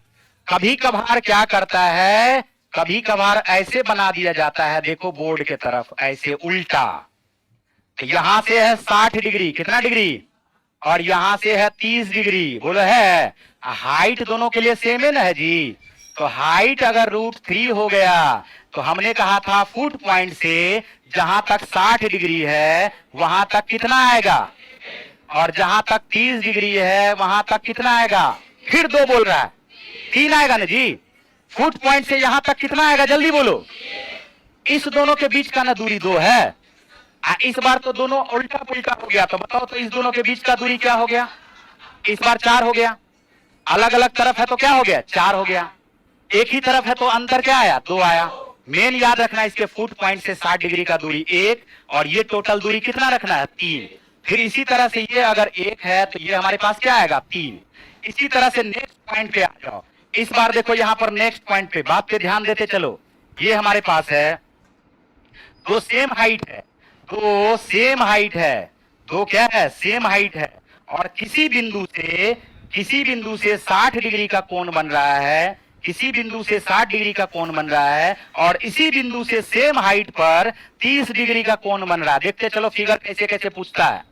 कभी कभार क्या करता है, कभी कभार ऐसे बना दिया जाता है, देखो बोर्ड के तरफ ऐसे उल्टा। तो यहां से है 60 डिग्री, कितना डिग्री? और यहां से है 30 डिग्री। बोलो है, हाइट दोनों के लिए सेम है ना है जी। तो हाइट अगर √3 हो गया, तो हमने कहा था फुट पॉइंट से जहां तक 60 डिग्री है वहां तक कितना आएगा, और जहां तक 30 डिग्री है वहां तक कितना आएगा? फिर 2 बोल रहा है, 3 आएगा ना जी। फुट पॉइंट से यहां तक कितना आएगा? जल्दी बोलो। इस दोनों के बीच का ना दूरी 2 है। इस बार तो दोनों उल्टा पुल्टा हो गया, तो बताओ तो इस दोनों के बीच का दूरी क्या हो गया? इस बार 4 हो गया। अलग अलग तरफ है तो क्या हो गया? 4 हो गया। एक ही तरफ है तो अंतर क्या आया? 2 आया। मेन याद रखना, इसके फुट पॉइंट से 60 डिग्री का दूरी 1, और ये टोटल दूरी कितना रखना है? 3। फिर इसी तरह से ये अगर 1 है तो ये हमारे पास क्या आएगा? 3। इसी तरह से नेक्स्ट पॉइंट पे आ जाओ। इस बार देखो यहां पर नेक्स्ट पॉइंट पे बात पे ध्यान देते चलो। ये हमारे पास है 2 सेम हाइट है, 2 सेम हाइट है, 2 क्या है? सेम हाइट है, और किसी बिंदु से 60 डिग्री का कोण बन रहा है, किसी बिंदु से 60 डिग्री का कोण बन रहा है, और इसी बिंदु से सेम हाइट पर 30 डिग्री का कोण बन रहा है। देखते चलो फिगर कैसे कैसे पूछता है,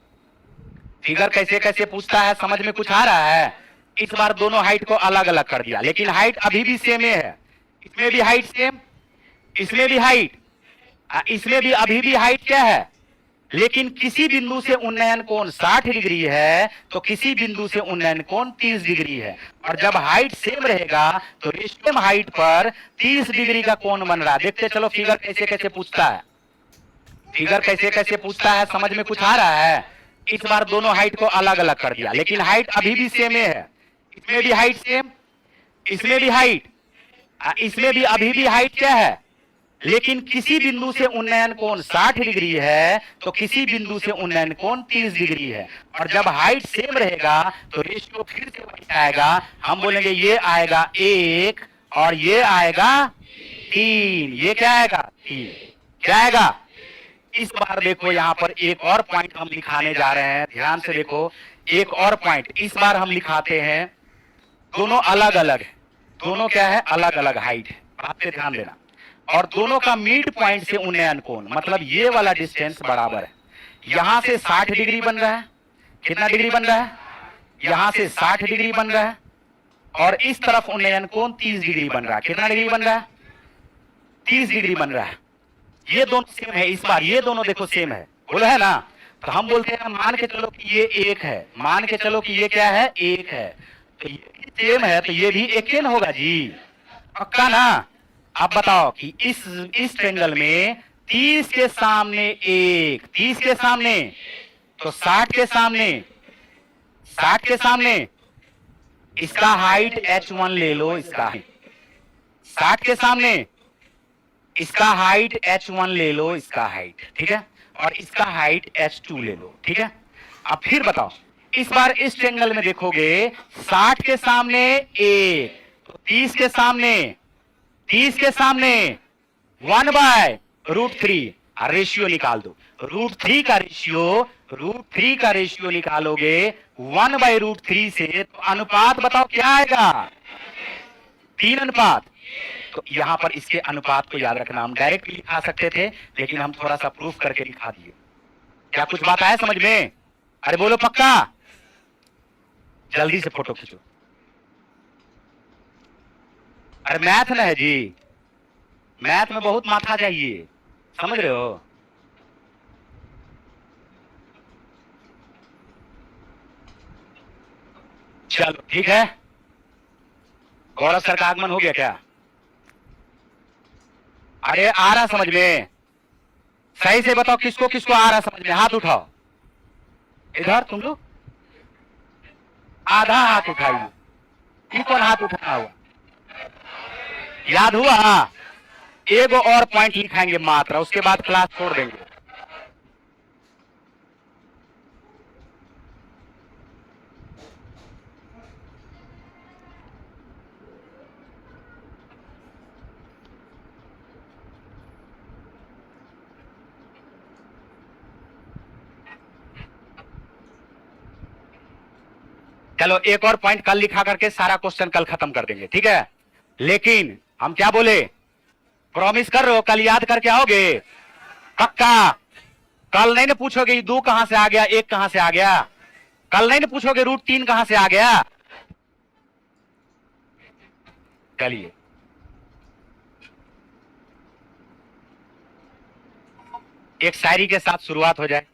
फिगर कैसे कैसे पूछता है, समझ में कुछ आ रहा है? इस बार दोनों हाइट को अलग अलग कर दिया, लेकिन हाइट अभी भी सेम है। इसमें भी हाइट सेम, इसमें भी हाइट, इसमें भी अभी भी हाइट क्या है? लेकिन किसी बिंदु से उन्नयन कोण 60 डिग्री है, तो किसी बिंदु से उन्नयन कोण 30 डिग्री है। और जब हाइट सेम रहेगा तो सेम हाइट पर 30 डिग्री का कोण बन रहा है। देखते चलो फिगर कैसे कैसे पूछता है, फिगर कैसे कैसे पूछता है, समझ में कुछ आ रहा है? इस बार दोनों हाइट को अलग अलग कर दिया, लेकिन हाइट अभी भी सेम है। इसमें भी हाइट सेम, इसमें भी हाइट, इसमें भी अभी भी हाइट क्या है, लेकिन किसी बिंदु से उन्नयन कोण 60 डिग्री है तो किसी बिंदु से उन्नयन कोण 30 डिग्री है। और जब हाइट सेम रहेगा तो रेशियो फिर से वही आएगा, हम बोलेंगे ये आएगा 1 और ये आएगा 3। ये क्या आएगा 3, क्या आएगा। इस बार देखो यहां पर एक और पॉइंट हम लिखाने जा रहे हैं, ध्यान से देखो एक और पॉइंट इस बार हम लिखाते हैं। दोनों अलग अलग है, दोनों क्या है अलग अलग हाइट है, बात पे ध्यान देना। और दोनों का मिड पॉइंट से उन्नयन कोण मतलब ये वाला डिस्टेंस बराबर है। यहां से 60 डिग्री बन रहा है, कितना डिग्री बन रहा है, यहां से 60 डिग्री बन रहा है और इस तरफ उन्नयन कोण 30 डिग्री बन रहा है। कितना डिग्री बन रहा है, 30 डिग्री बन रहा है। ये दोनों सेम है, इस बार ये दोनों देखो सेम है, बोला है ना। तो हम बोलते हैं मान के चलो कि ये 1 है, मान के चलो कि ये क्या है 1 है, तो ये सेम है तो ये भी 1 न होगा जी, पक्का ना। अब बताओ कि इस ट्रायंगल में 30 के सामने 1, 30 के सामने तो 60 के सामने, 60 के सामने इसका हाइट h1 ले लो, इसका 60 के सामने इसका हाइट h1 ले लो, इसका हाइट ठीक है, और इसका हाइट h2 ले लो ठीक है। अब फिर बताओ इस बार इस ट्रायंगल में देखोगे 60 के सामने 1 तो 30 के सामने 1/√3 रेशियो निकाल दो। √3 का रेशियो निकालोगे 1/√3 से, तो अनुपात बताओ क्या आएगा 3 अनुपात। तो यहां पर इसके अनुपात को याद रखना, हम डायरेक्ट भी लिखा सकते थे लेकिन हम थोड़ा सा प्रूफ करके लिखा दिए। क्या कुछ बात आया समझ में, अरे बोलो पक्का, जल्दी से फोटो खींचो। अरे मैथ ना है जी, मैथ में बहुत माथा चाहिए, समझ रहे हो। चलो ठीक है, गौरव सर का आगमन हो गया क्या, अरे आ रहा समझ में, सही से बताओ किसको किसको आ रहा समझ में, हाथ उठाओ इधर, तुम लोग आधा हाथ उठाइए, ये कौन हाथ उठाया हुआ, याद हुआ। एक और पॉइंट लिखाएंगे मात्रा, उसके बाद क्लास छोड़ देंगे। चलो एक और पॉइंट कल लिखा करके सारा क्वेश्चन कल खत्म कर देंगे ठीक है। लेकिन हम क्या बोले, प्रॉमिस कर रहे हो कल याद करके आओगे पक्का। कल नहीं ना पूछोगे 2 कहां से आ गया, 1 कहां से आ गया, कल नहीं ना पूछोगे √3 कहां से आ गया। चलिए एक शायरी के साथ शुरुआत हो जाए।